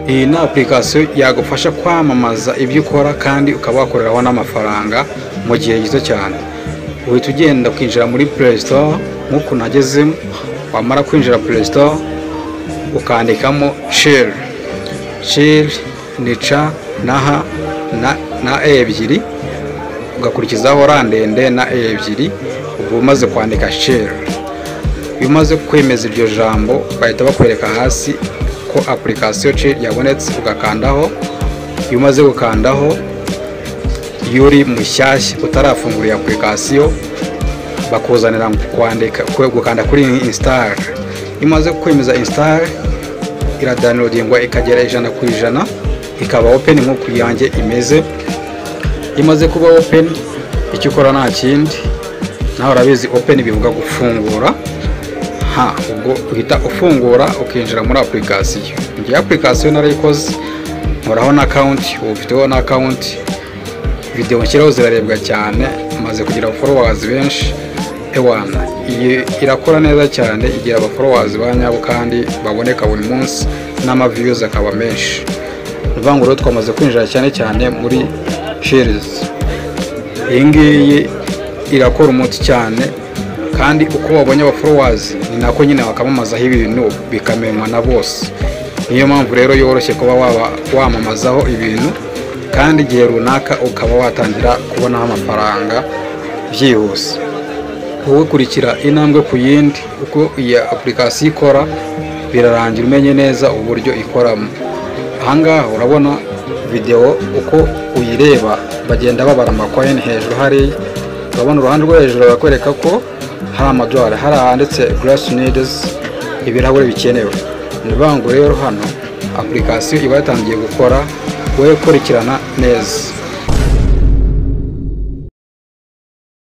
Iyi ni application yagufasha kwamamaza ibyo ukora kandi ukaba wakoreraho n'amafaranga mu gihe gito cyane. Uhita ugenda kwinjira muri Play Store nk'uko nagezemo, wamara kwinjira Play Store ukandikamo Chill. Chill ni ca na ha na ebyiri, ugakurikizaho ra ndende na ebyiri, ubwo umaze kwandika Chill. Iyo umaze kwemeza iryo jambo bahita bakwereka hasi ko application Chill yabonetse, ugakandaho. Iyo umaze gukandaho, yuri mushyashya utarafungura application, bakuzanira gukanda kuri install. Iyo umaze kwemeza install, iradownloadingwa ikagera 100%, ikaba open nk'uko yanjye imeze. Imaze kuba open, icyo ukora nta kindi, naho urabizi open bivuga gufungura. Ubwo uhita ufungura ukinjira muri application. Ngiye application narayikoze, nkoraho na account, ufiteho na account. Video nshyiraho zirarebwa cyane, maze kugira followers benshi. Ewana, iyi irakora neza cyane, igira aba followers banyabo kandi baboneka buri munsi n'ama views akaba menshi. Ruvanguro twamaze kwinjira cyane muri Chill. Iyi ngiyi irakora umuti cyane, kandi uko wabonye aba followers ni nako nyine bakamamazaho ibintu bikamenywa na bose. Niyo mpamvu rero yoroshye kuba wamamazaho ibintu, kandi igihe runaka ukaba watangira kubonaho amafaranga byihuse. Wowe kurikira intambwe ku yindi uko iyi application ikora, birarangira umenye neza uburyo ikoramo. Ahangaha urabona video uko uyireba, bagenda babara amacoin hejuru hari. Urabona uruhande rwo hejuru bakwereka ko hari amadolari, hari handitse glass needs, ibirahure bikenewe. Nibango rero hano application iba yatangiye gukora, wowe kurikirana neza.